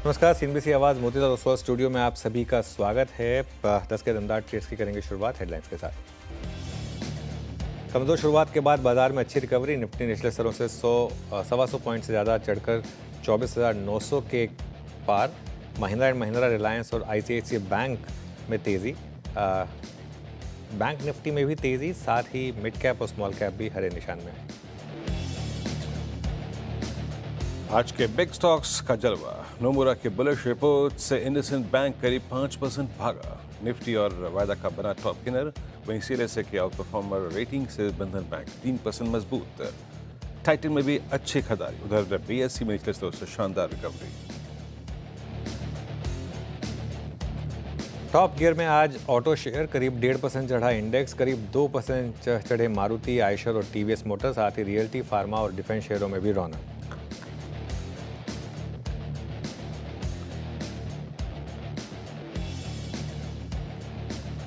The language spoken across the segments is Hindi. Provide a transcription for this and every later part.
नमस्कार, सीएनबीसी आवाज़ मोतीलाल ओसवाल स्टूडियो में आप सभी का स्वागत है। 10 के दमदार ट्रेड्स की करेंगे शुरुआत हेडलाइंस के साथ। कमजोर शुरुआत के बाद बाजार में अच्छी रिकवरी। निफ्टी निचले स्तरों से 100 पॉइंट से ज़्यादा चढ़कर 24,900 के पार। महिंद्रा एंड महिंद्रा, रिलायंस और आईसीआईसीआई बैंक में तेज़ी। बैंक निफ्टी में भी तेज़ी, साथ ही मिड कैप और स्मॉल कैप भी हरे निशान में है। आज के बिग स्टॉक्स का जलवा। नोमुरा के बुलिश रिपोर्ट से इंडसइंड बैंक करीब 5% भागा। निफ्टी और वायदा का बना टॉप गेनर। वहीं सीएलएसए के आउट परफॉर्मर रेटिंग से बंधन बैंक 3% मजबूत। टाइटन में भी अच्छी खरीदारी। उधर बीएसई में निचले स्तरों से शानदार रिकवरी। टॉप गियर में आज ऑटो शेयर करीब 1.5% चढ़ा। इंडेक्स करीब 2% चढ़े। मारुति, आयशर और टीवीएस मोटर, साथ ही रियल्टी, फार्मा और डिफेंस शेयरों में भी रौनक।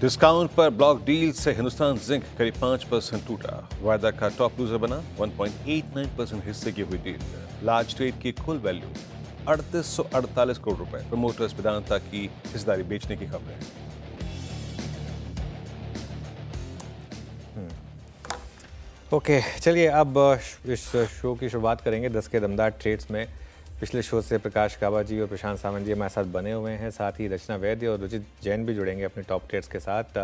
डिस्काउंट पर ब्लॉक डील से हिंदुस्तान जिंक करीब 5% टूटा। वायदा का टॉप लूजर बना। 1.89% हिस्से की हुई डील। लार्ज ट्रेड की कुल वैल्यू 3848 करोड़ रुपए। प्रमोटर्स वेदांता की हिस्सेदारी बेचने की खबर है। ओके, चलिए अब इस शो की शुरुआत करेंगे 10 के दमदार ट्रेड्स में। पिछले शो से प्रकाश काबा जी और प्रशांत सावंत जी हमारे साथ बने हुए हैं, साथ ही रचना वैद्य और रुचित जैन भी जुड़ेंगे अपने टॉप ट्रेड्स के साथ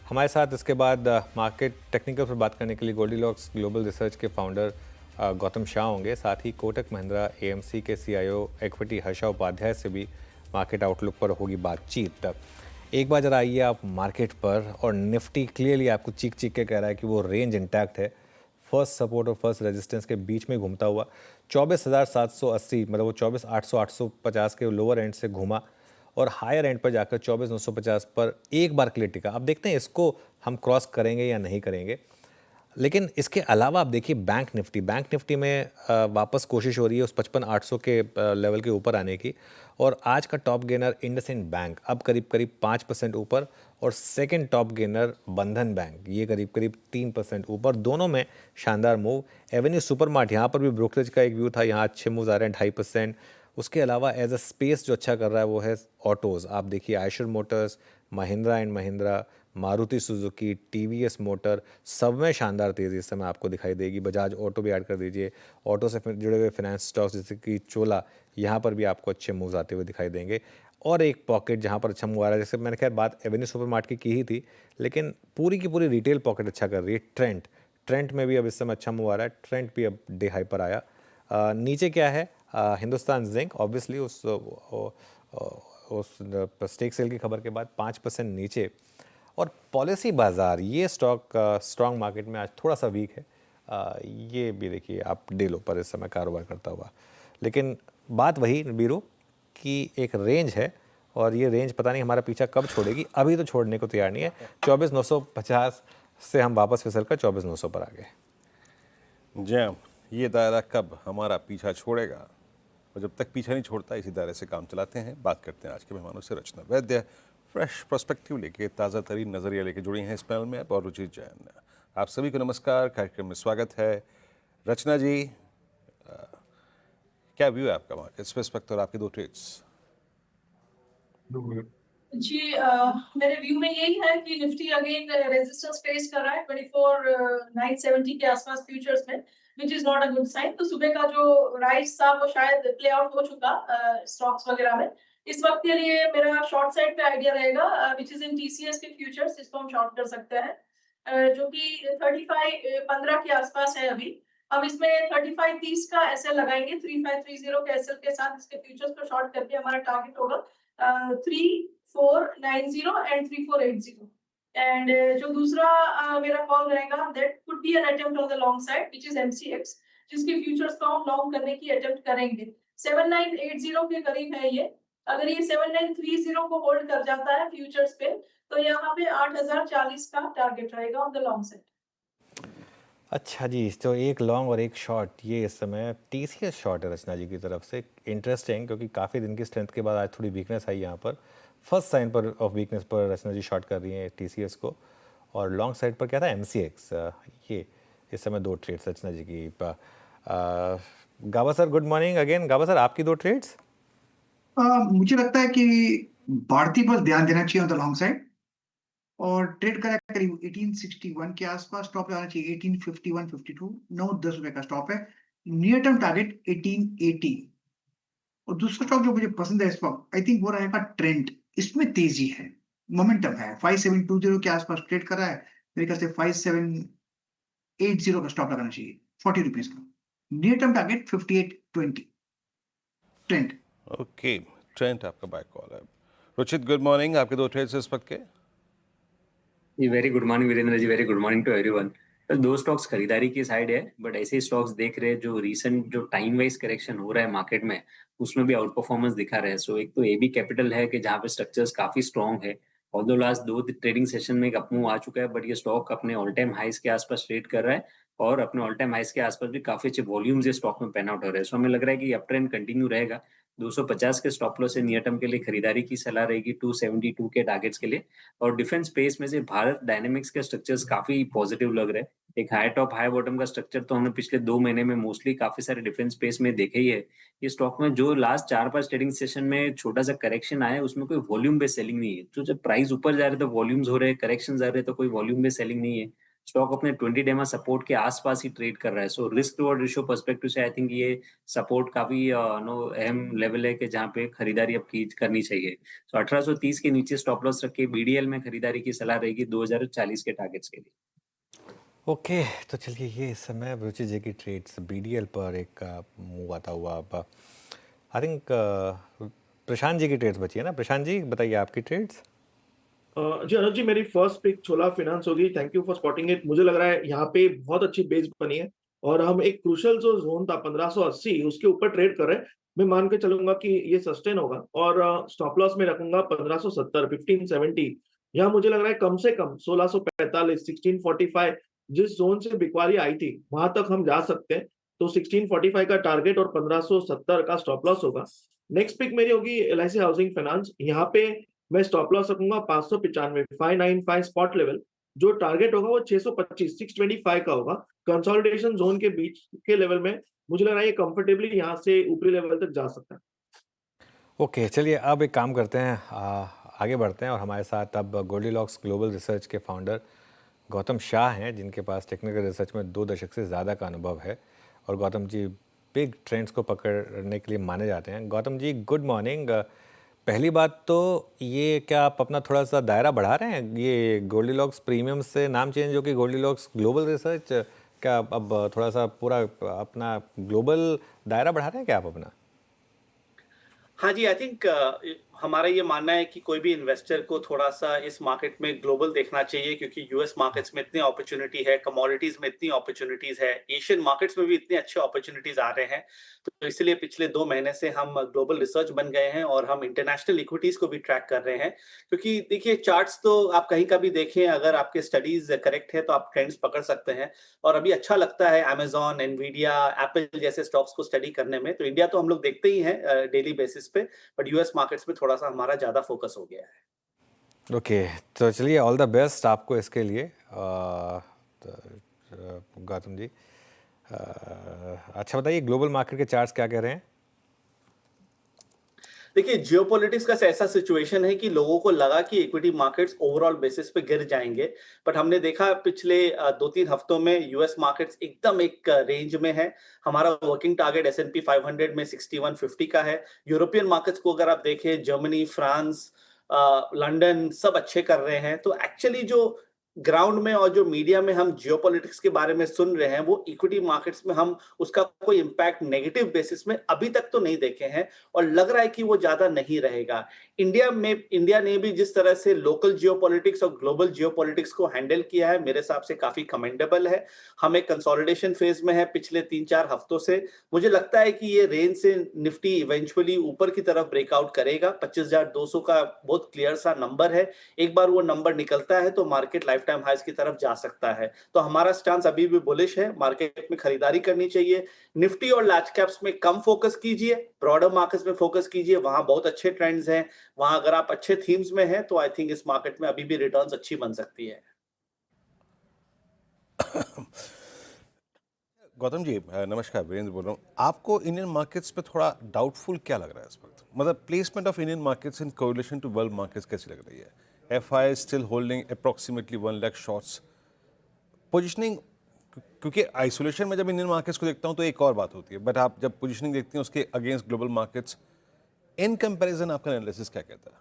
हमारे साथ। इसके बाद मार्केट टेक्निकल पर बात करने के लिए गोल्डीलॉक्स ग्लोबल रिसर्च के फाउंडर गौतम शाह होंगे, साथ ही कोटक महिंद्रा एएमसी के सीआईओ इक्विटी हर्षा उपाध्याय से भी मार्केट आउटलुक पर होगी बातचीत। एक बार जरा आइए आप मार्केट पर, और निफ्टी क्लियरली आपको चीख चीख के कह रहा है कि वो रेंज इंटैक्ट है। फर्स्ट सपोर्ट और फर्स्ट रेजिस्टेंस के बीच में घूमता हुआ 24,780, मतलब वो 24,800 850 के लोअर एंड से घूमा और हायर एंड पर जाकर 24,950 पर एक बार के लिए टिका। अब देखते हैं इसको हम क्रॉस करेंगे या नहीं करेंगे। लेकिन इसके अलावा आप देखिए बैंक निफ्टी में वापस कोशिश हो रही है उस 55,800 के लेवल के ऊपर आने की। और आज का टॉप गेनर इंडसइंड बैंक अब करीब 5% ऊपर, और सेकंड टॉप गेनर बंधन बैंक ये करीब 3% ऊपर। दोनों में शानदार मूव। एवेन्यू सुपरमार्ट यहाँ पर भी ब्रोकरेज का एक व्यू था, यहाँ अच्छे मूव आ रहे हैं 2.5%। उसके अलावा एज अ स्पेस जो अच्छा कर रहा है वो है ऑटोज़। आप देखिए Eicher Motors, Mahindra and Mahindra, Maruti Suzuki, TVS motor, सब में शानदार तेज़ी इस समय आपको दिखाई देगी। बजाज ऑटो भी ऐड कर दीजिए। ऑटो से जुड़े हुए फाइनेंस स्टॉक्स जैसे कि चोला, यहाँ पर भी आपको अच्छे मूव्स आते हुए दिखाई देंगे। और एक पॉकेट जहाँ पर अच्छा मूव आ रहा है, जैसे मैंने खैर बात एवेन्यू सुपरमार्ट की ही थी, लेकिन पूरी की पूरी रिटेल पॉकेट अच्छा कर रही है। ट्रेंट में भी अब इस समय अच्छा मूव आ रहा है। ट्रेंट भी अब डे हाई पर आया। नीचे क्या है, हिंदुस्तान जिंक ऑब्वियसली उस स्टेक सेल की खबर के बाद 5% नीचे। और पॉलिसी बाज़ार, ये स्टॉक स्ट्रॉन्ग मार्केट में आज थोड़ा सा वीक है। ये भी देखिए आप डे लो पर इस समय कारोबार करता हुआ। लेकिन बात वही बीरू कि एक रेंज है, और ये रेंज पता नहीं हमारा पीछा कब छोड़ेगी। अभी तो छोड़ने को तैयार नहीं है। 24,950 से हम वापस फिसल कर 24,900 पर आ गए। जैम, ये दायरा कब हमारा पीछा छोड़ेगा, और जब तक पीछा नहीं छोड़ता इसी दायरे से काम चलाते हैं। बात करते हैं आज के मेहमानों से। रचना वैद्य फ्रेश पर्सपेक्टिव लेके, ताज़ा तरीन नज़रिया लेके जुड़ी हैं इस पैनल में, और रुचित जैन। आप सभी को नमस्कार, कार्यक्रम में स्वागत है। रचना जी, क्या व्यू है आपका मार्केट पे इस वक्त और आपके दो ट्रेड्स? जी, मेरे व्यू में यही है कि निफ्टी अगेन रेजिस्टेंस फेस कर रहा है 24,970 के आसपास फ्यूचर्स में, which is not a good sign. तो सुबह का जो राइज था वो शायद प्ले आउट हो चुका स्टॉक्स वगैरह में। इस वक्त के लिए मेरा शॉर्ट साइड पे आइडिया रहेगा विच इज इन टीसीएस के फ्यूचर्स, इसको हम शॉर्ट कर सकते हैं, जो कि 35-15 के आसपास है अभी। हम इसमें 35-30 का एसएल लगाएंगे। 3530 के एसएल के साथ इसके फ्यूचर्स को शॉर्ट करके हमारा टारगेट होगा 3490 एंड 3480। एंड जो दूसरा मेरा कॉल रहेगा, that could be an attempt on the long side which is MCX, जिसके फ्यूचर्स को हम लॉन्ग करने की अटेम्प्ट करेंगे। 7980 के करीब है ये। अगर ये 7930 को होल्ड कर जाता है फ्यूचर्स पे, तो यहाँ पे 8040 का टारगेट रहेगा ऑन द लॉन्ग साइड। अच्छा जी, तो एक लॉन्ग और एक शॉर्ट, ये इस समय टीसीएस शॉर्ट है रचना जी की तरफ से। इंटरेस्टिंग, क्योंकि काफ़ी दिन की स्ट्रेंथ के बाद आज थोड़ी वीकनेस आई यहाँ पर। फर्स्ट साइन पर ऑफ वीकनेस पर रचना जी शॉर्ट कर रही हैं टीसीएस को। और लॉन्ग साइड पर क्या था, एमसीएक्स। ये इस समय दो ट्रेड्स रचना जी की। गाबा सर गुड मॉर्निंग अगेन। गाबा सर, आपकी दो ट्रेड्स? मुझे लगता है कि भारतीय पर ध्यान देना चाहिए ऑन द लॉन्ग साइड और ट्रेड करा करीब 1861 के आसपास स्टॉप लगाना चाहिए। 1851 52 9-10 रुपए का स्टॉप है। Near term target 1880। और दूसरा स्टॉक जो मुझे पसंद है इस वक्त, आई थिंक वो रहेगा ट्रेंड। इसमें तेजी है, मोमेंटम है। 5720 के आसपास ट्रेड कर रहा है। मेरे ख्याल से 5780 का स्टॉप लगाना चाहिए 40 रुपीज का। Near term target 5820। Trend. Okay, trend आपका बाय कॉल है। Ruchit, good morning. आपके दो ट्रेड्स इस वक्त के? जी very good morning Virendra ji, very good morning to everyone. तो दो स्टॉक्स खरीदारी की साइड है, बट ऐसे स्टॉक्स देख रहे हैं जो रीसेंट जो टाइम वाइज करेक्शन हो रहा है मार्केट में, उसमें भी आउट परफॉर्मेंस दिखा रहे हैं। सो एक तो एबी कैपिटल है कि जहाँ पे स्ट्रक्चर्स काफी स्ट्रॉन्ग है। ऑल्दो लास्ट दो ट्रेडिंग सेशन में एक अपमूव आ चुका है, बट ये स्टॉक अपने ऑल टाइम हाइस के आसपास ट्रेड कर रहा है और अपने ऑल टाइम हाइस के आसपास भी काफी अच्छे वॉल्यूम्स ये स्टॉक में पैन आउट हो रहे हैं। सो हमें लग रहा है कि अप ट्रेंड कंटिन्यू रहेगा। 250 के स्टॉप लॉस से नियर टर्म के लिए खरीदारी की सलाह रहेगी 272 के टारगेट्स के लिए। और डिफेंस स्पेस में से भारत डायनेमिक्स के स्ट्रक्चर्स काफी पॉजिटिव लग रहे हैं। एक हाई टॉप हाई बॉटम का स्ट्रक्चर तो हमने पिछले 2 महीने में मोस्टली काफी सारे डिफेंस स्पेस में देखे ही है। ये स्टॉक में जो लास्ट 4-5 ट्रेडिंग सेशन में छोटा सा करेक्शन आया है, उसमें कोई वॉल्यूम बेस्ड सेलिंग नहीं है। तो जब प्राइस ऊपर जा रहे तो वॉल्यूम्स हो रहे हैं, करेक्शन आ रहे तो कोई वॉल्यूम बेस्ड सेलिंग नहीं है। स्टॉक अपने 20 डेमा सपोर्ट के आसपास ही ट्रेड कर रहा है। So risk toward ratio perspective से आई थिंक ये सपोर्ट काफी अहम लेवल है कि जहाँ पे खरीदारी अब की करनी चाहिए। तो 1830 के नीचे स्टॉप लॉस रख के बीडीएल में खरीदारी की सलाह रहेगी 2040 के टारगेट्स के लिए। ओके, तो चलिए ये इस समय रुचि जी की ट्रेड्स बीडीएल पर एक मूव आता हुआ अब आई थिंक प्रशांत जी की ट्रेड्स बची है ना। प्रशांत जी बताइए आपकी ट्रेड्स। जी अनुज जी, मेरी फर्स्ट पिक छोला फाइनेंस होगी। Thank you for spotting it. मुझे लग रहा है यहाँ पे बहुत अच्छी बेस बनी है और हम एक क्रूशल जो जोन था 1580 उसके ऊपर ट्रेड कर रहे हैं। मैं मान के चलूंगा कि ये सस्टेन होगा और स्टॉप लॉस में रखूंगा 1570 1570। यहाँ मुझे लग रहा है कम से कम 1645 1645 जिस जोन से बिकवाली आई थी वहां तक हम जा सकते हैं। तो 1645 का टारगेट और 1570 का स्टॉप लॉस होगा। नेक्स्ट पिक मेरी होगी एलआईसी हाउसिंग फाइनेंस। यहाँ पे मैं स्टॉप लॉस रखूंगा 595 595 स्पॉट लेवल। जो टारगेट होगा वो 625 625 का होगा। कंसोलिडेशन जोन के बीच के लेवल में मुझे लग रहा है ये कंफर्टेबली यहाँ से ऊपरी लेवल तक जा सकता है। ओके, चलिए अब एक काम करते हैं, आगे बढ़ते हैं और हमारे साथ अब गोल्डीलॉक्स ग्लोबल रिसर्च के फाउंडर गौतम शाह हैं, जिनके पास टेक्निकल रिसर्च में 2 दशक से ज़्यादा का अनुभव है और गौतम जी बिग ट्रेंड्स को पकड़ने के लिए माने जाते हैं। Gautam ji good morning. पहली बात तो ये, क्या आप अपना थोड़ा सा दायरा बढ़ा रहे हैं? ये गोल्डीलॉक्स प्रीमियम से नाम चेंज हो कि गोल्डीलॉक्स ग्लोबल रिसर्च, क्या अब थोड़ा सा पूरा अपना ग्लोबल दायरा बढ़ा रहे हैं क्या आप अपना? हाँ जी, आई थिंक हमारा ये मानना है कि कोई भी इन्वेस्टर को थोड़ा सा इस मार्केट में ग्लोबल देखना चाहिए, क्योंकि यूएस मार्केट्स में इतनी अपॉर्चुनिटी है, कमोडिटीज में इतनी अपॉर्चुनिटीज है, एशियन मार्केट्स में भी इतने अच्छे अपॉर्चुनिटीज आ रहे हैं। तो इसलिए पिछले 2 महीने से हम ग्लोबल रिसर्च बन गए हैं और हम इंटरनेशनल इक्विटीज को भी ट्रैक कर रहे हैं। क्योंकि देखिए चार्ट्स तो आप कहीं का भी देखें, अगर आपके स्टडीज करेक्ट है तो आप ट्रेंड्स पकड़ सकते हैं। और अभी अच्छा लगता है अमेजॉन, एनवीडिया, एप्पल जैसे स्टॉक्स को स्टडी करने में। तो इंडिया तो हम लोग देखते ही हैं डेली बेसिस पे, बट यूएस मार्केट्स में थोड़ा सा हमारा ज्यादा फोकस हो गया है। ओके, तो चलिए ऑल द बेस्ट आपको इसके लिए गौतम जी। अच्छा बताइए ग्लोबल मार्केट के चार्ट्स क्या कह रहे हैं? देखिए जियोपॉलिटिक्स का ऐसा सिचुएशन है कि लोगों को लगा कि इक्विटी मार्केट्स ओवरऑल बेसिस पे गिर जाएंगे, बट हमने देखा पिछले 2-3 हफ्तों में यूएस मार्केट्स एकदम एक रेंज में है। हमारा वर्किंग टारगेट S&P 500 में 6150 का है। यूरोपियन मार्केट्स को अगर आप देखें, जर्मनी, फ्रांस, लंदन सब अच्छे कर रहे हैं। तो एक्चुअली जो ग्राउंड में और जो मीडिया में हम जियोपॉलिटिक्स के बारे में सुन रहे हैं, वो इक्विटी मार्केट्स में हम उसका कोई इंपैक्ट नेगेटिव बेसिस में अभी तक तो नहीं देखे हैं और लग रहा है कि वो ज्यादा नहीं रहेगा। इंडिया ने भी जिस तरह से लोकल जियोपॉलिटिक्स और ग्लोबल जियोपॉलिटिक्स को हैंडल किया है, मेरे हिसाब से काफी कमेंडेबल है। हम एक कंसोलिडेशन फेज में है पिछले 3-4 हफ्तों से। मुझे लगता है कि ये रेंज से निफ्टी इवेंचुअली ऊपर की तरफ ब्रेकआउट करेगा। 25,200 का बहुत क्लियर सा नंबर है। एक बार वो नंबर निकलता है तो मार्केट लाइफ टाइम हाइस की तरफ जा सकता है। तो हमारा स्टांस अभी भी बुलिश है, मार्केट में खरीदारी करनी चाहिए। निफ्टी और लार्ज कैप्स में कम फोकस कीजिए, ब्रॉडर मार्केट्स में फोकस कीजिए, वहां बहुत अच्छे ट्रेंड्स हैं। वहां अगर आप अच्छे थीम्स में हैं तो आई थिंक इस मार्केट में अभी भी रिटर्न्स अच्छी बन सकती है। गौतम जी नमस्कार, वीरेंद्र बोल रहा हूँ। आपको इंडियन मार्केट्स पे थोड़ा डाउटफुल क्या लग रहा है इस वक्त? मतलब placement of Indian markets in correlation to world markets कैसी लग रही है? FI still holding approximately 1 lakh shorts. Positioning, क्योंकि आइसोलेशन में जब इंडियन मार्केट्स को देखता हूँ तो एक और बात होती है, बट आप जब पोजिशनिंग देखते हैं उसके against global markets, in comparison आपका एनालिसिस क्या कहता है?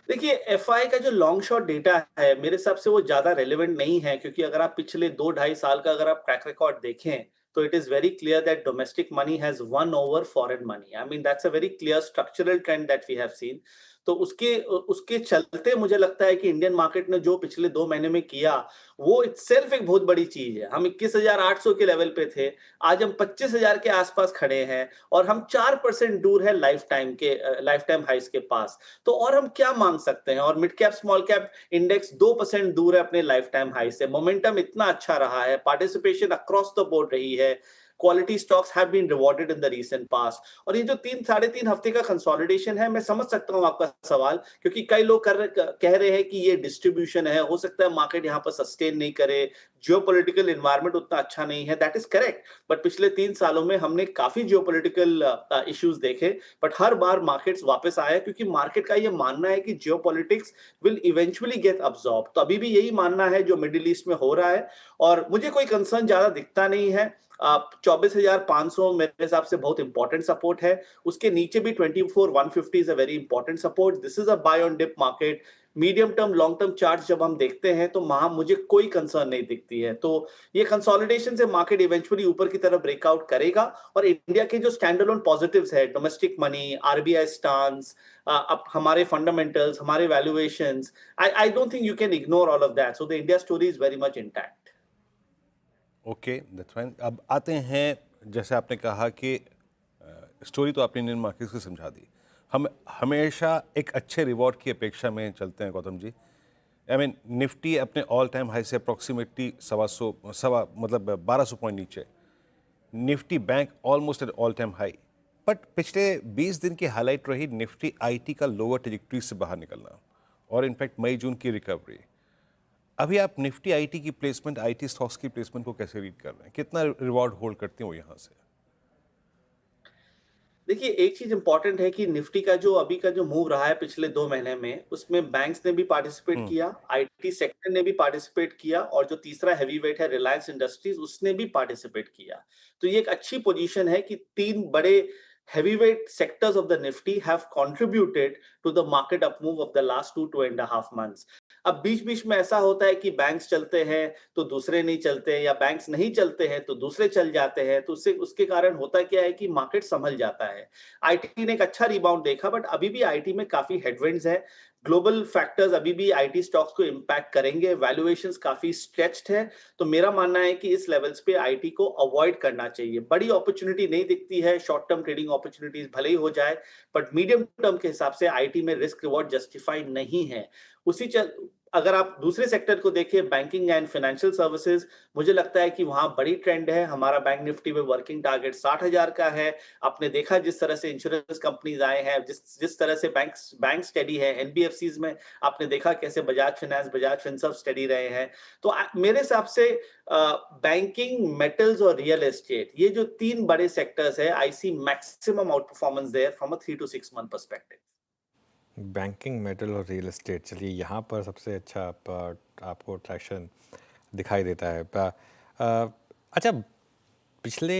देखिए, एफआई का जो लॉन्ग शॉट डेटा है, मेरे हिसाब से वो ज़्यादा रेलेवेंट नहीं है, क्योंकि अगर आप पिछले 2 ढाई साल का अगर आप ट्रैक रिकॉर्ड देखें, तो it is very clear that domestic money has won over foreign money. I mean that's a very clear structural trend that we have seen. तो उसके चलते मुझे लगता है कि इंडियन मार्केट ने जो पिछले 2 महीने में किया, वो इटसेल्फ एक बहुत बड़ी चीज़ है। हम 21,800 के लेवल पे थे, आज हम 25,000 के आस-पास खड़े हैं और हम 4% दूर है लाइफ टाइम हाइज़ के पास। तो और हम क्या मांग सकते हैं? और mid cap small cap index 2% दूर है अपने लाइफ टाइम हाई से। मोमेंटम इतना अच्छा रहा है, पार्टिसिपेशन अक्रॉस द बोर्ड रही है, quality stocks have been rewarded in the recent past. और ये जो 3 साढ़े 3 हफ्ते का कंसोलिडेशन है, मैं समझ सकता हूँ आपका सवाल, क्योंकि कई लोग कह रहे हैं कि ये डिस्ट्रीब्यूशन है, हो सकता है मार्केट यहाँ पर सस्टेन नहीं करे, जियोपॉलिटिकल एनवायरनमेंट उतना अच्छा नहीं है। दैट इज करेक्ट, बट पिछले 3 सालों में हमने काफी जियोपॉलिटिकल इश्यूज देखे, बट हर बार मार्केट्स वापस आया, क्योंकि मार्केट का ये मानना है कि geopolitics will eventually gate absorb. तो अभी भी यही मानना है जो मिडिल ईस्ट में हो रहा है, और मुझे कोई कंसर्न ज्यादा दिखता नहीं है। 24,500 मेरे हिसाब से बहुत इंपॉर्टेंट सपोर्ट है, उसके नीचे भी 24,150 is a very important support. This is a buy on dip market. Medium term long term chart जब हम देखते हैं तो वहां मुझे कोई कंसर्न नहीं दिखती है। तो ये कंसोलिडेशन से मार्केट इवेंचुअली ऊपर की तरफ ब्रेकआउट करेगा, और इंडिया के जो स्टैंड अलोन पॉजिटिव्स है, डोमेस्टिक मनी, आरबीआई स्टांस, अब हमारे फंडामेंटल्स, हमारे valuations, I don't think you can ignore all of that. So the India story is very much intact. Okay, that's fine. अब आते हैं, जैसे आपने कहा कि स्टोरी तो आपने इंडियन मार्केट्स की समझा दी। हम हमेशा एक अच्छे रिवॉर्ड की अपेक्षा में चलते हैं Gautam ji. I mean Nifty अपने ऑल टाइम हाई से अप्रॉक्सीमेटली 1200 पॉइंट नीचे, Nifty bank almost at all time high. But पिछले 20 दिन की हाईलाइट रही निफ्टी आईटी का लोअर ट्रेजेक्टरी से बाहर निकलना, और इनफैक्ट मई जून की रिकवरी। अभी आप निफ्टी आईटी की प्लेसमेंट, आईटी स्टॉक्स की प्लेसमेंट को कैसे रीड कर रहे हैं? कितना रिवॉर्ड होल्ड करते हैं वो यहाँ से? देखिए, एक चीज इंपॉर्टेंट है कि निफ्टी का जो अभी का जो मूव रहा है पिछले 2 महीने में, उसमें बैंक्स ने भी पार्टिसिपेट किया, आईटी सेक्टर ने भी पार्टिसिपेट किया, और जो तीसरा हैवी वेट है रिलायंस इंडस्ट्रीज, उसने भी पार्टिसिपेट किया। तो ये एक अच्छी पोजीशन है कि 3 बड़े heavyweight sectors of the Nifty have contributed to the market up move of the last 2.5 months. अब बीच बीच में ऐसा होता है कि बैंक्स चलते हैं तो दूसरे नहीं चलते, या बैंक्स नहीं चलते हैं तो दूसरे चल जाते हैं, तो उससे उसके कारण होता क्या है कि मार्केट संभल जाता है। आईटी ने एक अच्छा रिबाउंड देखा, बट अभी भी आईटी में काफी हेडविंड्स है। ग्लोबल फैक्टर्स अभी भी आईटी स्टॉक्स को इंपैक्ट करेंगे, वैल्यूएशंस काफी स्ट्रेच्ड है। तो मेरा मानना है कि इस लेवल्स पे आईटी को अवॉइड करना चाहिए। बड़ी अपॉर्चुनिटी नहीं दिखती है, शॉर्ट टर्म ट्रेडिंग अपॉर्चुनिटीज भले ही हो जाए, बट मीडियम टर्म के हिसाब से आईटी में रिस्क रिवॉर्ड जस्टिफाई नहीं है। उसी चल अगर आप दूसरे सेक्टर को देखिए, बैंकिंग एंड फाइनेंशियल सर्विसेज, मुझे लगता है कि वहां बड़ी ट्रेंड है। हमारा बैंक निफ्टी में वर्किंग टारगेट 60,000 का है। आपने देखा जिस तरह से इंश्योरेंस कंपनीज आए हैं, जिस तरह से बैंक स्टडी है, एनबीएफसीज में आपने देखा कैसे Bajaj finance, Bajaj Finserv steady रहे हैं। तो मेरे हिसाब से बैंकिंग, मेटल्स और रियल एस्टेट, ये जो 3 बड़े सेक्टर्स है, I see maximum outperformance there from a 3 to 6 month perspective. Banking, metal और रियल एस्टेट, चलिए यहाँ पर सबसे अच्छा आपको ट्रैक्शन दिखाई देता है। अच्छा, पिछले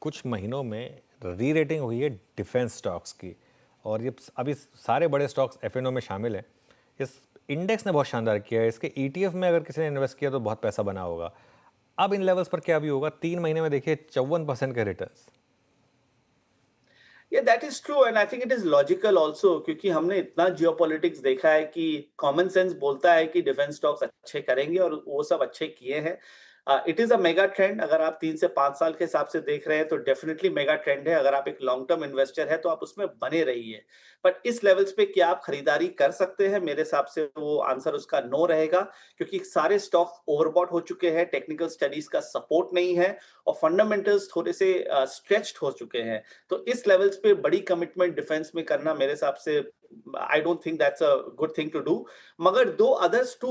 कुछ महीनों में री रेटिंग हुई है डिफेंस स्टॉक्स की, और ये अभी सारे बड़े स्टॉक्स एफएनओ में शामिल हैं। इस इंडेक्स ने बहुत शानदार किया है। इसके ईटीएफ में अगर किसी ने इन्वेस्ट किया तो बहुत पैसा बना होगा। अब इन लेवल्स पर क्या भी होगा? 3 महीने में देखिए 54% के returns. Yeah, that is true, and I think it is logical also, क्योंकि हमने इतना जियोपॉलिटिक्स देखा है कि कॉमन सेंस बोलता है कि डिफेंस स्टॉक्स अच्छे करेंगे, और वो सब अच्छे किए हैं। It is a mega trend. अगर आप 3 से 5 साल के हिसाब से देख रहे हैं तो डेफिनेटली मेगा ट्रेंड है। अगर आप एक लॉन्ग टर्म इन्वेस्टर है तो आप उसमें बने रहिए। बट इस लेवल्स पे क्या आप खरीदारी कर सकते हैं? मेरे हिसाब से वो आंसर उसका नो रहेगा, क्योंकि सारे स्टॉक्स ओवरबॉट हो चुके हैं, टेक्निकल स्टडीज का सपोर्ट नहीं है, और फंडामेंटल्स थोड़े से स्ट्रेच्ड हो चुके हैं। तो इस लेवल्स पे बड़ी कमिटमेंट डिफेंस में करना मेरे हिसाब से I don't think that's a good thing to do. Magar two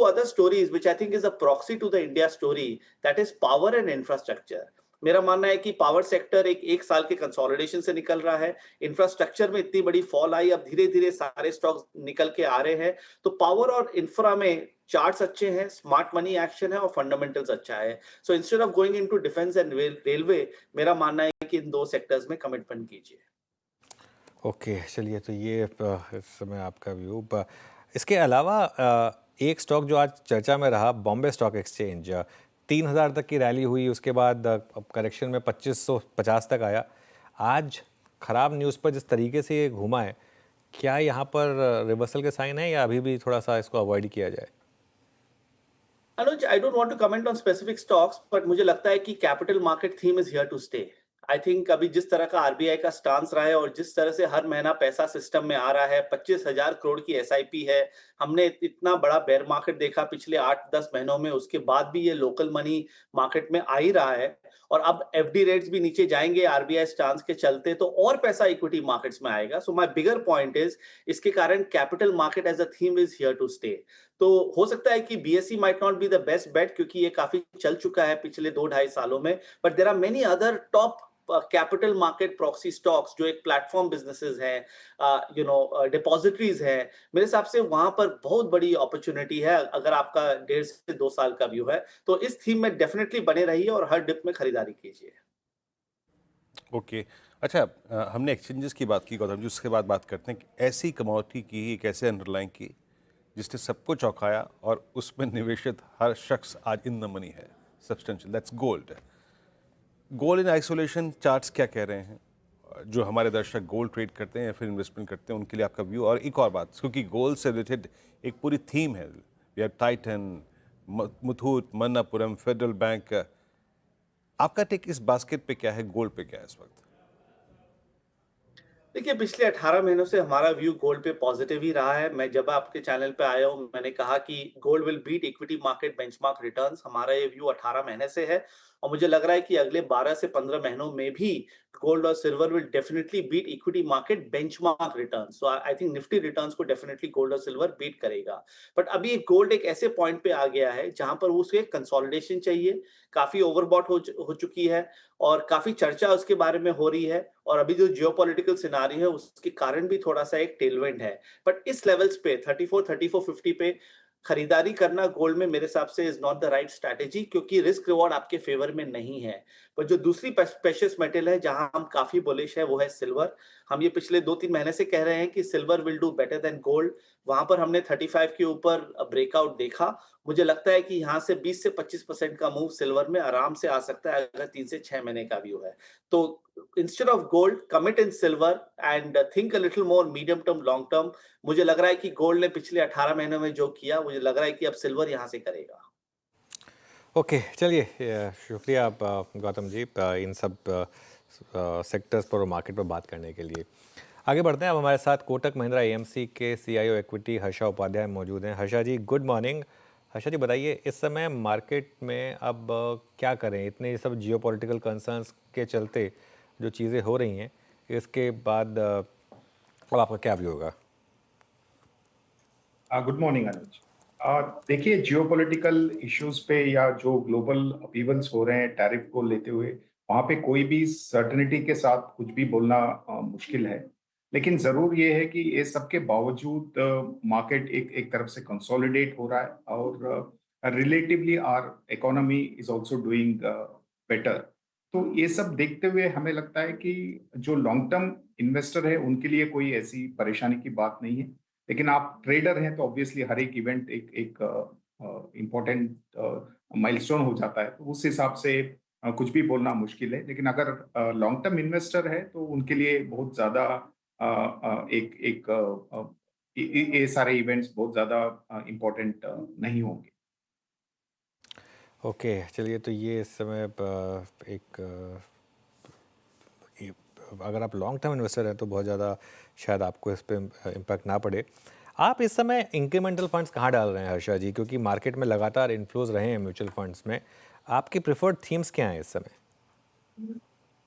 other stories which I think is a proxy to the India story, that is power and infrastructure. मेरा मानना है कि पावर सेक्टर एक साल के कंसोलिडेशन से निकल रहा है, इंफ्रास्ट्रक्चर में इतनी बड़ी फॉल आई, अब धीरे धीरे सारे स्टॉक्स निकल के आ रहे हैं, तो पावर और इंफ्रा में चार्ट्स अच्छे हैं, स्मार्ट मनी एक्शन है और फंडामेंटल्स अच्छा है. So instead of going into defence and railway, मेरा मानना है कि इन दो सेक्टर्स में कमिटमेंट कीजिए. ओके, चलिए तो ये इस समय आपका व्यू। इसके अलावा एक स्टॉक जो आज चर्चा में रहा, बॉम्बे स्टॉक एक्सचेंज, 3000 तक की रैली हुई, उसके बाद अब करेक्शन में 2550 तक आया। आज खराब न्यूज़ पर जिस तरीके से ये घूमा है, क्या यहाँ पर रिवर्सल के साइन है या अभी भी थोड़ा सा इसको अवॉइड किया जाए? Anuj, I don't want to comment on specific stocks, but मुझे लगता है कि capital market theme is here to stay. I think अभी जिस तरह का आरबीआई का स्टांस रहा है और जिस तरह से हर महीना पैसा सिस्टम में आ रहा है, 25,000 करोड़ की एसआईपी है, हमने इतना बड़ा बेयर मार्केट देखा पिछले 8-10 महीनों में, उसके बाद भी ये लोकल मनी मार्केट में आ ही रहा है. और अब एफडी रेट्स भी नीचे जाएंगे आरबीआई स्टांस के चलते, तो और पैसा इक्विटी मार्केट्स में आएगा. So my bigger point is, इसके कारण capital market as a theme is here to stay. तो हो सकता है कि BSE might not be the best bet, क्योंकि ये काफी चल चुका है पिछले 2-2.5 सालों में, but there are many other top capital market proxy stocks जो एक प्लेटफॉर्म बिजनेसेस हैं, डिपॉजिटरीज हैं. मेरे हिसाब से वहां पर बहुत बड़ी अपॉर्चुनिटी है. अगर आपका 1.5 से 2 साल का व्यू है, तो इस थीम में डेफिनेटली बने रहिए और हर डिप में खरीदारी कीजिए. ओके, अच्छा, हमने एक्सचेंजेस की बात की गौतम जी, उसके बाद बात करते हैं कि ऐसी कमोडिटी की, एक ऐसे अंडरलाइन की जिसने सबको चौंकाया और उसमें निवेशित हर शख्स आज इन द मनी है, substantial, that's gold. Gold in isolation charts क्या कह रहे हैं? जो हमारे दर्शक गोल्ड ट्रेड करते हैं या फिर इन्वेस्टमेंट करते हैं, उनके लिए आपका व्यू. और एक और बात, क्योंकि गोल्ड से रिलेटेड एक पूरी थीम है, we have Titan, Muthoot, Manappuram, Federal Bank. आपका टेक इस बास्केट पे क्या है, गोल्ड पे क्या है इस वक्त? देखिए, पिछले 18 महीनों से हमारा व्यू गोल्ड पे पॉजिटिव ही रहा है. मैं जब आपके चैनल पे आया हूँ, मैंने कहा कि gold will beat equity market benchmark returns. हमारा ये व्यू 18 महीने से है और मुझे लग रहा है कि अगले 12 से 15 महीनों में भी गोल्ड और silver will definitely beat equity market benchmark returns. So I think Nifty returns को डेफिनेटली गोल्ड और सिल्वर बीट करेगा. बट अभी गोल्ड एक ऐसे पॉइंट पे आ गया है जहां पर उसे कंसोलिडेशन चाहिए. काफी ओवरबॉट हो चुकी है और काफी चर्चा उसके बारे में हो रही है, और अभी जो जियोपॉलिटिकल सिनारी है उसके कारण भी थोड़ा सा एक टेलविंड है. बट इस लेवल्स पे 34-3450 पे खरीदारी करना गोल्ड में मेरे हिसाब से is not the right strategy, क्योंकि रिस्क रिवॉर्ड आपके फेवर में नहीं है. पर जो दूसरी प्रेशियस मेटल है जहां हम काफी बुलिश है, वो है सिल्वर. हम ये पिछले 2-3 महीने से कह रहे हैं कि silver will do better than gold. वहां पर हमने 35 के ऊपर ब्रेकआउट देखा. मुझे लगता है कि यहाँ से 20 से 25% का मूव सिल्वर में आराम से आ सकता है अगर 3 से 6 महीने का व्यू है. तो instead of gold, commit in silver and think a little more medium term, long term. मुझे लग रहा है कि गोल्ड ने पिछले 18 महीनों में जो किया, मुझे लग रहा है कि अब सिल्वर यहाँ से करेगा. ओके, चलिए, शुक्रिया आप गौतम जी इन सब सेक्टर्स पर और मार्केट पर बात करने के लिए. आगे बढ़ते हैं. अब हमारे साथ कोटक महिंद्रा एएमसी के सीईओ इक्विटी हर्षा उपाध्याय मौजूद हैं. हर्षा जी, गुड मॉर्निंग. हर्षा जी, बताइए इस समय मार्केट में अब क्या करें? इतने सब जियोपॉलिटिकल कंसर्न्स के चलते जो चीज़ें हो रही हैं, इसके बाद अब आपका क्या व्यू होगा? गुड मॉर्निंग अनुज. देखिए, जियोपॉलिटिकल इश्यूज पे या जो ग्लोबल अपीवल्स हो रहे हैं टैरिफ को लेते हुए, वहाँ पे कोई भी सर्टेनिटी के साथ कुछ भी बोलना मुश्किल है. लेकिन जरूर ये है कि ये सब के बावजूद मार्केट एक तरफ से कंसोलिडेट हो रहा है और relatively our economy is also doing better. तो ये सब देखते हुए हमें लगता है कि जो लॉन्ग टर्म इन्वेस्टर है उनके लिए कोई ऐसी परेशानी की बात नहीं है. लेकिन आप ट्रेडर हैं तो ऑब्वियसली हर एक इवेंट एक इम्पोर्टेंट माइलस्टोन हो जाता है, तो उस हिसाब से कुछ भी बोलना मुश्किल है. लेकिन अगर लॉन्ग टर्म इन्वेस्टर है तो उनके लिए बहुत ज्यादा ये सारे इवेंट्स बहुत ज्यादा इम्पोर्टेंट नहीं होंगे. ओके, चलिए, तो ये इस समय अगर आप लॉन्ग टर्म इन्वेस्टर हैं तो बहुत ज़्यादा शायद आपको इस पर इम्पैक्ट ना पड़े. आप इस समय इंक्रीमेंटल फंड्स कहाँ डाल रहे हैं हर्षा जी? क्योंकि मार्केट में लगातार इन्फ्लोज रहे हैं म्यूचुअल फंड्स में. आपकी प्रेफर्ड थीम्स क्या हैं इस समय?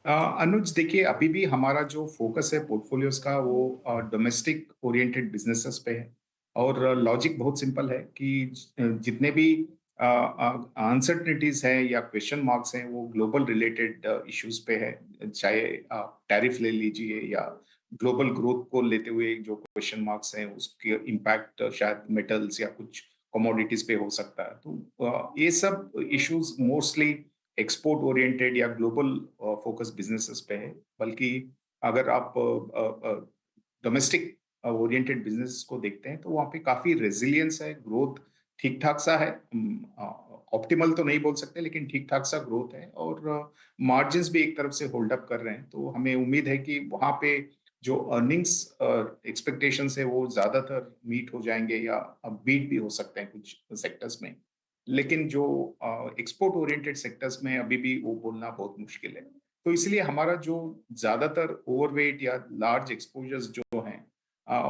अनुज देखिए अभी भी हमारा जो फोकस है पोर्टफोलियोज का वो डोमेस्टिक ओरिएंटेड बिजनेसेस पे है और लॉजिक बहुत सिंपल है कि जितने भी अनसर्टनिटीज हैं या क्वेश्चन मार्क्स हैं वो ग्लोबल रिलेटेड इश्यूज पे है, चाहे टैरिफ ले लीजिए या ग्लोबल ग्रोथ को लेते हुए जो क्वेश्चन मार्क्स हैं उसके इम्पैक्ट शायद मेटल्स या कुछ कमोडिटीज पे हो सकता है। तो ये सब इश्यूज मोस्टली एक्सपोर्ट ओरिएंटेड या ग्लोबल फोकस बिजनेसेस पे है, बल्कि अगर आप डोमेस्टिक ओरिएंटेड बिजनेस को देखते हैं तो वहाँ पे काफी रेजिलियंस है, ग्रोथ ठीक ठाक सा है, ऑप्टिमल तो नहीं बोल सकते लेकिन ठीक ठाक सा ग्रोथ है और मार्जिन्स भी एक तरफ से होल्ड अप कर रहे हैं। तो हमें उम्मीद है कि वहाँ पे जो अर्निंग्स एक्सपेक्टेशंस है वो ज्यादातर मीट हो जाएंगे या बीट भी हो सकते हैं कुछ सेक्टर्स में, लेकिन जो एक्सपोर्ट ओरिएंटेड सेक्टर्स में अभी भी वो बोलना बहुत मुश्किल है। तो इसलिए हमारा जो ज्यादातर ओवरवेट या लार्ज एक्सपोजर्स जो हैं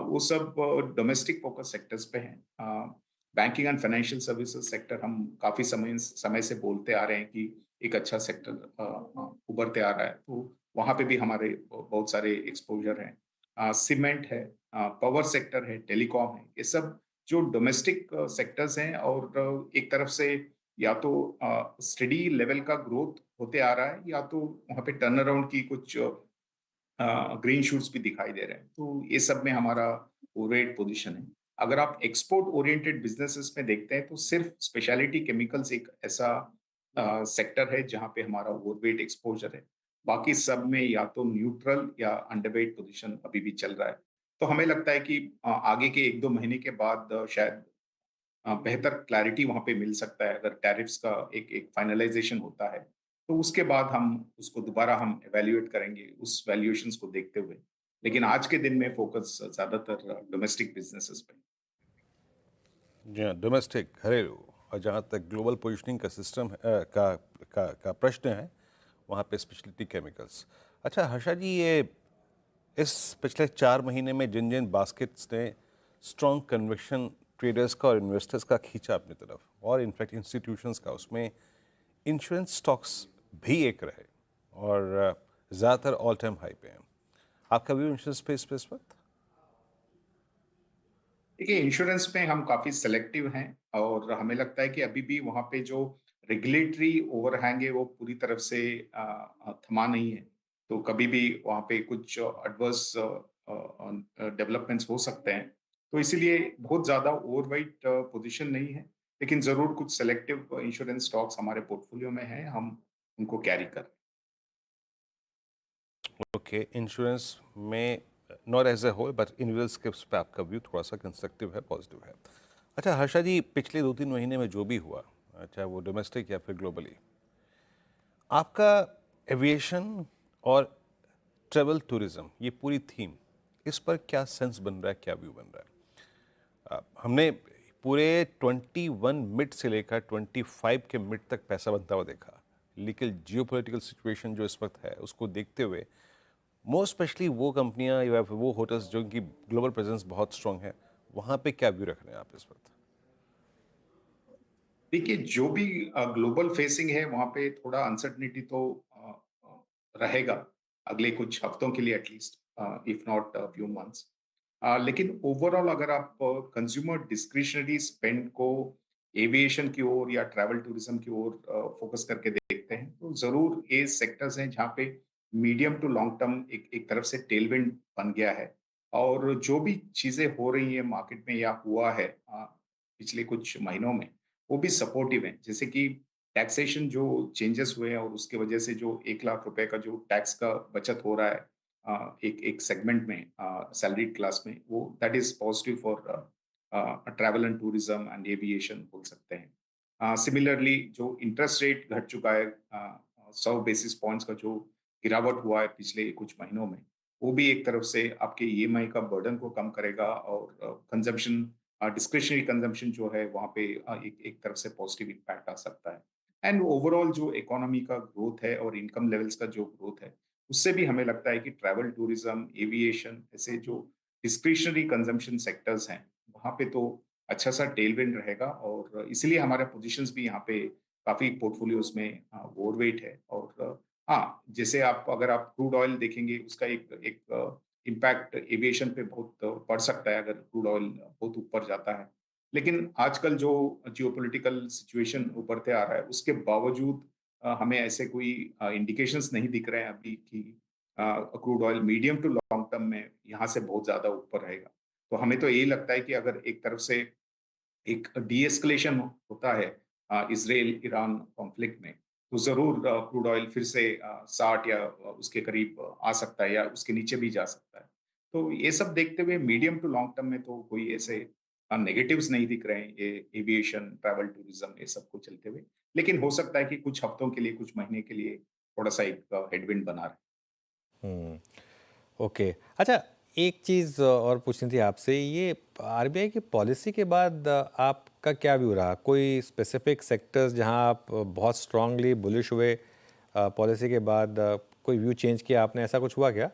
वो सब डोमेस्टिक फोकस सेक्टर्स पे हैं। Banking and financial services sector हम काफी समय से बोलते आ रहे हैं कि एक अच्छा सेक्टर उभरते आ रहा है, तो वहाँ पे भी हमारे बहुत सारे एक्सपोजर हैं। सीमेंट है, पावर सेक्टर है, टेलीकॉम है, ये सब जो डोमेस्टिक सेक्टर्स हैं और एक तरफ से या तो स्टडी लेवल का ग्रोथ होते आ रहा है या तो वहाँ पे टर्न अराउंड की कुछ ग्रीन शूट्स भी दिखाई दे रहे हैं। तो ये सब में हमारा ओवरवेट पोजीशन है। अगर आप एक्सपोर्ट ओरिएंटेड बिजनेसेस में देखते हैं तो सिर्फ स्पेशलिटी केमिकल्स एक ऐसा सेक्टर है जहाँ पे हमारा ओवरवेट एक्सपोजर है, बाकी सब में या तो न्यूट्रल या अंडरवेट पोजीशन अभी भी चल रहा है। तो हमें लगता है कि आगे के 1-2 महीने के बाद शायद बेहतर क्लैरिटी वहाँ पे मिल सकता है अगर टैरिफ्स का एक एक फाइनलाइजेशन होता है, तो उसके बाद हम उसको दोबारा हम इवैल्यूएट करेंगे उस वैल्यूएशंस को देखते हुए। लेकिन आज के दिन में फोकस ज़्यादातर डोमेस्टिक बिज़नेसेस पे। जी हाँ, डोमेस्टिक घरेलू और जहाँ तक ग्लोबल पोजीशनिंग का सिस्टम का प्रश्न है वहाँ पे स्पेशलिटी केमिकल्स। अच्छा हर्षा जी, ये इस पिछले 4 महीने में जिन जिन बास्केट्स ने स्ट्रॉन्ग कन्विक्शन ट्रेडर्स का और इन्वेस्टर्स का खींचा अपनी तरफ और इनफैक्ट इंस्टीट्यूशंस का, उसमें इंश्योरेंस स्टॉक्स भी एक रहे और ज़्यादातर ऑल टाइम हाई पे हैं। आपका व्यू इंश्योरेंस पे इस वक्त? देखिए इंश्योरेंस में हम काफी सेलेक्टिव हैं और हमें लगता है कि अभी भी वहाँ पे जो रेगुलेटरी ओवरहैंग है वो पूरी तरफ से थमा नहीं है। तो कभी भी वहाँ पे कुछ एडवर्स डेवलपमेंट्स हो सकते हैं। तो इसीलिए बहुत ज्यादा ओवरवेट पोजीशन नहीं है, लेकिन जरूर कुछ सेलेक्टिव इंश्योरेंस स्टॉक्स हमारे पोर्टफोलियो में हैं, हम उनको कैरी कर रहे हैं। ओके, इंश्योरेंस में not as a whole but individual scrips पे आपका व्यू थोड़ा सा कंस्ट्रक्टिव है, पॉजिटिव है। अच्छा हर्षा जी, पिछले 2-3 महीने में जो भी हुआ, चाहे वो डोमेस्टिक या फिर ग्लोबली, आपका एविएशन और ट्रेवल टूरिज्म, ये पूरी थीम, इस पर क्या सेंस बन रहा है, क्या व्यू बन रहा है? हमने पूरे 21 मिड से लेकर 25 के मिड तक पैसा बनता हुआ देखा, लेकिन जियोपॉलिटिकल सिचुएशन जो इस वक्त है उसको देखते हुए मोस्ट स्पेशली वो कंपनियां या वो होटल्स जो की ग्लोबल प्रेजेंस बहुत स्ट्रांग है, वहाँ पे क्या व्यू रख रहे हैं आप इस वक्त? देखिए जो भी ग्लोबल फेसिंग है वहाँ पे थोड़ा अनसर्टनिटी तो रहेगा अगले कुछ हफ्तों के लिए at least, if not few months. लेकिन ओवरऑल अगर आप कंज्यूमर डिस्क्रिशनरी स्पेंड को एविएशन की ओर या ट्रैवल टूरिज्म की ओर फोकस करके देखते हैं तो जरूर ये सेक्टर्स हैं जहाँ पे मीडियम टू लॉन्ग टर्म एक एक तरफ से टेलविंड बन गया है। और जो भी चीजें हो रही है मार्केट में या हुआ है पिछले कुछ महीनों में वो भी सपोर्टिव है। जैसे कि टैक्सेशन जो चेंजेस हुए हैं और उसके वजह से जो 1 लाख रुपए का जो टैक्स का बचत हो रहा है एक एक सेगमेंट में सैलरीड क्लास में, वो that is positive for travel and tourism and aviation बोल सकते हैं। सिमिलरली जो इंटरेस्ट रेट घट चुका है 100 बेसिस पॉइंट्स का जो गिरावट हुआ है पिछले कुछ महीनों में, वो भी एक तरफ से आपके ईएमआई का बर्डन को कम करेगा और कंजम्पशन डिस्क्रिशनरी कंजम्पशन जो है वहाँ पे एक एक तरफ से पॉजिटिव इम्पैक्ट आ सकता है। एंड ओवरऑल जो इकोनॉमी का ग्रोथ है और इनकम लेवल्स का जो ग्रोथ है उससे भी हमें लगता है कि ट्रैवल टूरिज्म एविएशन ऐसे जो डिस्क्रिशनरी कंजम्पशन सेक्टर्स हैं वहाँ पे तो अच्छा सा टेलविंड रहेगा और इसलिए हमारे पोजीशंस भी यहाँ पे काफी पोर्टफोलियोज में ओवरवेट है और हाँ, जैसे आप अगर आप क्रूड ऑयल देखेंगे उसका एक एक इम्पैक्ट एविएशन पे बहुत पड़ सकता है अगर क्रूड ऑयल बहुत ऊपर जाता है। लेकिन आजकल जो जियोपॉलिटिकल सिचुएशन उभरते आ रहा है उसके बावजूद हमें ऐसे कोई इंडिकेशंस नहीं दिख रहे हैं अभी कि crude oil medium to long term में यहाँ से बहुत ज़्यादा ऊपर रहेगा। तो हमें तो यही लगता है कि अगर एक तरफ से एक डी-एस्केलेशन होता है इज़राइल-ईरान कॉन्फ्लिक्ट में, तो ज़रूर क्रूड ऑयल फिर से 60 या उसके करीब आ सकता है या उसके नीचे भी जा सकता है। तो ये सब देखते हुए मीडियम टू लॉन्ग टर्म में तो कोई ऐसे नेगेटिव्स नहीं दिख रहे हैं, ये एविएशन, ट्रैवल, टूरिज़्म ये सब को चलते हुए। लेकिन हो सकता है कि कुछ हफ्तों के लिए, कुछ महीने के लिए थोड़ा-सा एक हेडविंड बना रहे। हुँ। ओके। अच्छा, एक चीज़ और पूछनी थी आपसे, ये आरबीआई की पॉलिसी के बाद आपका क्या व्यू रहा? कोई स्पेसिफिक सेक्टर्स जहाँ आप बहुत स्ट्रांगली बुलिश हुए पॉलिसी के बाद, कोई व्यू चेंज किया आपने, ऐसा कुछ हुआ क्या?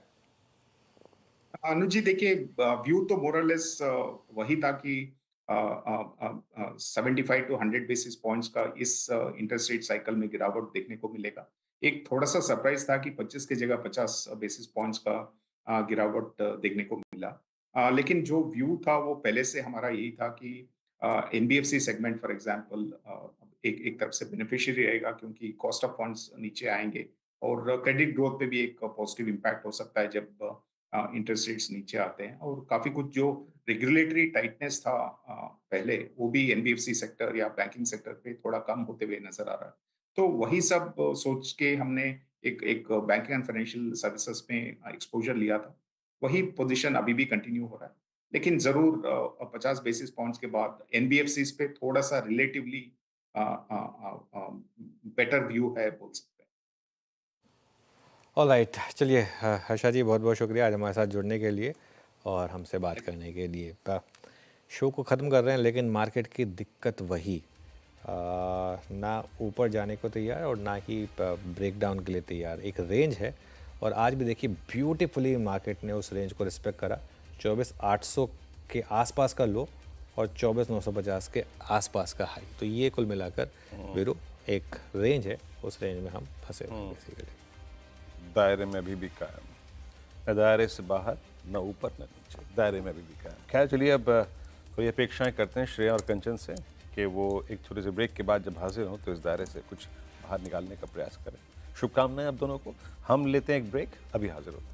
अनुज जी देखिए, व्यू तो मोर और लेस वही था कि 75 टू 100 बेसिस पॉइंट्स का इस इंटरेस्ट रेट साइकिल में गिरावट देखने को मिलेगा। एक थोड़ा सा सरप्राइज था कि 25 की जगह 50 बेसिस पॉइंट्स का गिरावट देखने को मिला। लेकिन जो व्यू था वो पहले से हमारा यही था कि एनबीएफसी सेगमेंट फॉर एग्जांपल एक एक तरफ से बेनिफिशियरी रहेगा क्योंकि कॉस्ट ऑफ फंड्स नीचे आएंगे और क्रेडिट ग्रोथ पे भी एक पॉजिटिव इम्पैक्ट हो सकता है जब इंटरेस्ट रेट्स नीचे आते हैं और काफी कुछ जो रेगुलेटरी टाइटनेस था पहले वो भी एनबीएफसी सेक्टर या बैंकिंग सेक्टर पे थोड़ा कम होते हुए नजर आ रहा है। तो वही सब सोच के हमने एक एक बैंकिंग एंड फाइनेंशियल सर्विसेज में एक्सपोजर लिया था। वही पोजीशन अभी भी कंटिन्यू हो रहा है। लेकिन जरूर 50 बेसिस पॉइंट्स के बाद एनबीएफसी पे थोड़ा सा रिलेटिवली बेटर व्यू है बोल सकते हैं। ऑलराइट, चलिए, हर्षा जी बहुत-बहुत शुक्रिया आज हमारे साथ जुड़ने के लिए और हमसे बात करने के लिए। शो को ख़त्म कर रहे हैं, लेकिन मार्केट की दिक्कत वही, ना ऊपर जाने को तैयार और ना ही ब्रेक डाउन के लिए तैयार। एक रेंज है और आज भी देखिए ब्यूटीफुली मार्केट ने उस रेंज को रिस्पेक्ट करा। 24,800 के आसपास का लो और 24,950 के आसपास का हाई। तो ये कुल मिलाकर वीरू एक रेंज है, उस रेंज में हम फंसे हुए हैं बेसिकली। दायरे में अभी भी कायम, न दायरे से बाहर, न ऊपर न नीचे, दायरे में अभी भी कायम। खैर चलिए, अब थोड़ी अपेक्षाएं करते हैं श्रेया और कंचन से कि वो एक छोटे से ब्रेक के बाद जब हाजिर हों तो इस दायरे से कुछ बाहर निकालने का प्रयास करें। शुभकामनाएं आप दोनों को। हम लेते हैं एक ब्रेक, अभी हाजिर होते हैं।